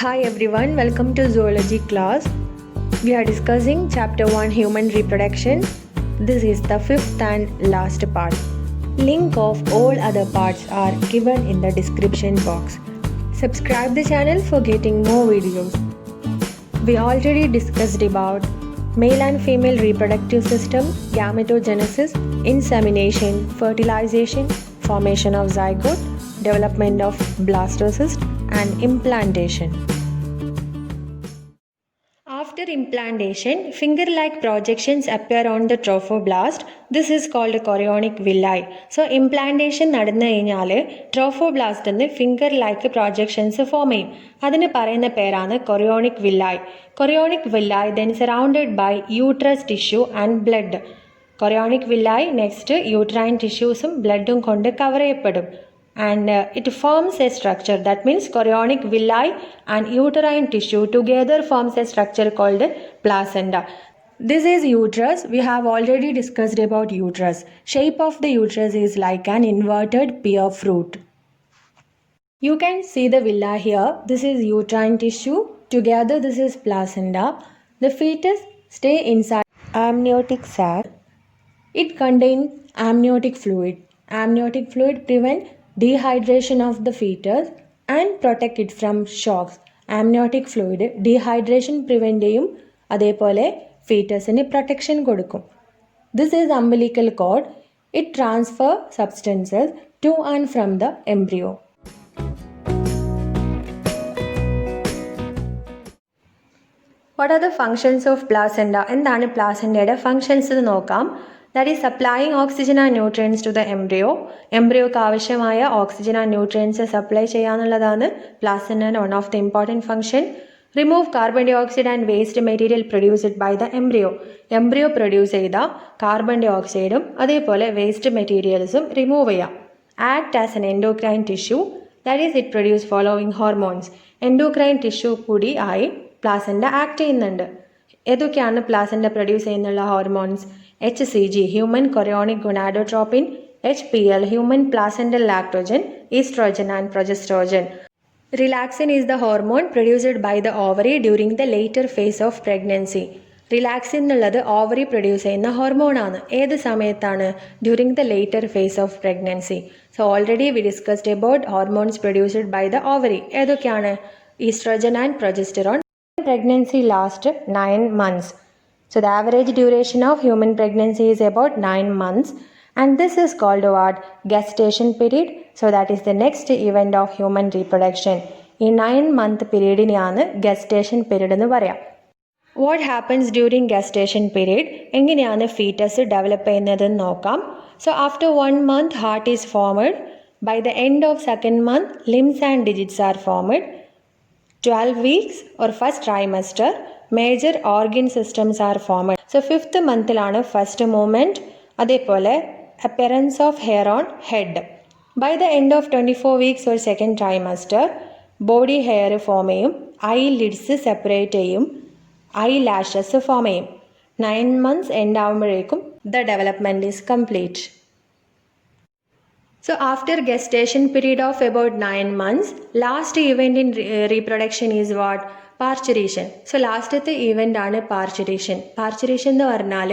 Hi everyone, welcome to Zoology class. We are discussing chapter 1 human reproduction. This is the fifth and last part. Link of all other parts are given in the description box. Subscribe the channel for getting more videos. We already discussed about male and female reproductive system, gametogenesis, insemination, fertilization, formation of zygote, development of blastocyst and implantation. After implantation, finger-like projections appear on the trophoblast. This is called Chorionicvilli. So implantation നടന്നു കഴിഞ്ഞാൽ ട്രോഫോബ്ലാസ്റ്റിന് finger-like projections form ചെയ്യും. അതിന് പറയുന്ന പേരാണ് Chorionicvilli. Chorionicvilli then surrounded by uterus tissue and blood. Chorionicvilli next uterine tissuesum bloodum കൊണ്ട് cover ചെയ്യപ്പെടും. And it forms a structure, that means chorionicvilli and uterine tissue together forms a structure called placenta. This is uterus. We have already discussed about uterus. Shape of the uterus is like an inverted pear fruit. You can see the villi here. This is uterine tissue. Together this is placenta. The fetus stay inside amniotic sac. It contains amniotic fluid. Amniotic fluid prevent dehydration of the fetus and protect it from shocks. Amniotic fluid dehydration prevent ചെയ്യും, അതേപോലെ ഫീറ്റസിന് protection കൊടുക്കും. This is umbilical cord. It transfer substances to and from the embryo. What are the functions of placenta? എന്താണ് പ്ലാസെൻ്റയുടെ functions എന്ന് നോക്കാം. That is supplying oxygen and nutrients to the embryo. എംബ്രിയോക്ക് ആവശ്യമായ oxygen and nutrients supply ചെയ്യാന്നുള്ളതാണ് പ്ലാസെൻ്റയുടെ one of the important function. Remove carbon dioxide and waste material produced by the embryo. Embryo produce ചെയ്ത carbon dye ഓക്സൈഡും അതേപോലെ waste മെറ്റീരിയൽസും remove ചെയ്യാം. Act as an endocrine tissue. That is it produce following hormones. Endocrine tissue കൂടി ആയി placenta act ചെയ്യുന്നുണ്ട്. ഏതൊക്കെയാണ് placenta produce ചെയ്യുന്നുള്ള hormones? HCG human chorionic gonadotropin, HPL human placental lactogen, estrogen and progestogen. Relaxin is the hormone produced by the ovary during the later phase of pregnancy. Relaxin എന്നുള്ളത് ovary produce ചെയ്യുന്ന ഹോർമോണാണ്. ഏത് സമയത്താണ്? During the later phase of pregnancy. So already we discussed about hormones produced by the ovary. ഏതൊക്കെയാണ്? Oestrogen and progesterone. Pregnancy lasts 9 months. So the average duration of human pregnancy is about 9 months, and this is called what? Gestation period. So that is the next event of human reproduction. ഈ 9-month പീരീഡിനെയാണ് gestation period എന്ന് പറയാം. What happens during gestation period? എങ്ങനെയാണ് foetus develop ചെയ്യുന്നതെന്ന് നോക്കാം. So after 1 month heart is formed. By the end of 2nd month limbs and digits are formed. 12 weeks or first trimester major organ systems are formed. So 5th monthലാണ് first movement. അതേപോലെ appearance of hair on head. By the end of 24 weeks or second trimester body hair form ചെയ്യും, eyelids separate ചെയ്യും, eyelashes form ചെയ്യും. 9 months end ആകുമ്പോഴേക്കും the development is complete. So after gestation period of about 9 months, last event in reproduction is what? Parturition. So ലാസ്റ്റത്തെ event ആണ് parturition. Parturition എന്ന് പറഞ്ഞാൽ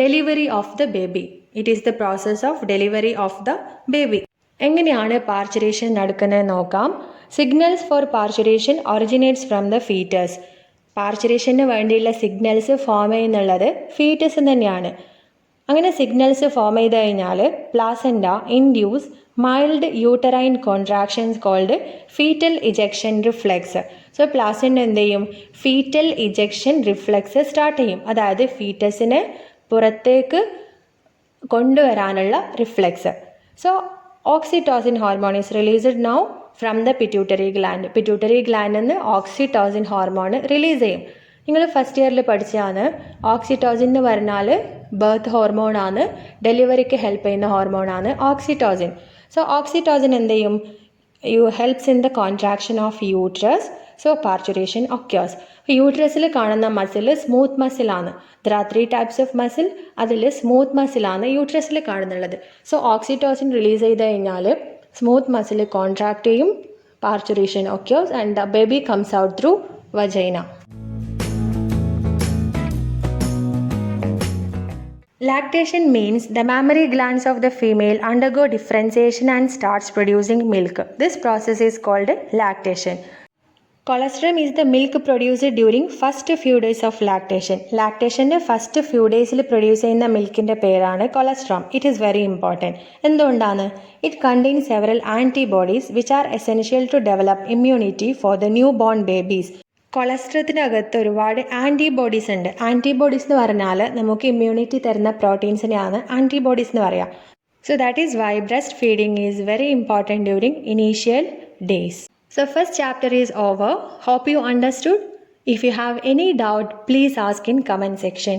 delivery of the baby. It is the process of delivery of the baby. എങ്ങനെയാണ് parturition നടക്കുന്നത് നോക്കാം. Signals for parturition originates from the foetus. പാർച്ചുറേഷന് വേണ്ടിയുള്ള signals form ചെയ്യുന്നുള്ളത് foetus തന്നെയാണ്. അങ്ങനെ സിഗ്നൽസ് ഫോം ചെയ്ത് കഴിഞ്ഞാൽ placenta induce mild uterine contractions called foetal ejection reflex. So placenta എന്ത് ചെയ്യും? ഫീറ്റൽ ഇജെക്ഷൻ റിഫ്ലെക്സ് സ്റ്റാർട്ട് ചെയ്യും. അതായത് ഫീറ്റസിനെ പുറത്തേക്ക് കൊണ്ടുവരാനുള്ള reflex. So oxytocin hormone is released now from the pituitary gland. Pituitary ഗ്ലാൻഡിൽ നിന്ന് ഓക്സിറ്റോസിൻ ഹോർമോൺ റിലീസ് ചെയ്യും. നിങ്ങൾ ഫസ്റ്റ് ഇയറിൽ പഠിച്ചതാണ് ഓക്സിറ്റോസിൻ എന്ന് പറഞ്ഞാൽ ബർത്ത് ഹോർമോണാണ്, ഡെലിവറിക്ക് ഹെൽപ്പ് ചെയ്യുന്ന ഹോർമോണാണ് ഓക്സിറ്റോസിൻ. സോ ഓക്സിറ്റോസിൻ എന്ത് ചെയ്യും? Helps in the contraction of uterus. So parturition occurs. യൂട്രസിൽ കാണുന്ന മസിൽ സ്മൂത്ത് മസിലാണ്. There are 3 types of muscle. അതിൽ സ്മൂത്ത് മസിലാണ് യൂട്രസിൽ കാണുന്നുള്ളത്. സോ ഓക്സിറ്റോസിൻ റിലീസ് ചെയ്ത് കഴിഞ്ഞാൽ സ്മൂത്ത് മസിൽ കോൺട്രാക്ട് ചെയ്യും, parturition occurs and the baby comes out through vagina. Lactation means the mammary glands of the female undergo differentiation and starts producing milk. This process is called lactation. Colostrum is the milk produced during first few days of lactation. Lactationന്റെ first few daysൽ produce ചെയ്യുന്ന മിൽക്കിൻ്റെ പേരാണ് colostrum. It is very important. എന്തുകൊണ്ടാണ്? It contains several antibodies which are essential to develop immunity for the newborn babies. കൊളസ്ട്രത്തിനകത്ത് ഒരുപാട് antibodies ഉണ്ട്. Antibodies എന്ന് പറഞ്ഞാൽ നമുക്ക് immunity തരുന്ന പ്രോട്ടീൻസിനെയാണ് antibodies എന്ന് പറയുക. So that is why breastfeeding is very important during initial days. So first chapter is over. Hope you understood. If you have any doubt, please ask in comment section.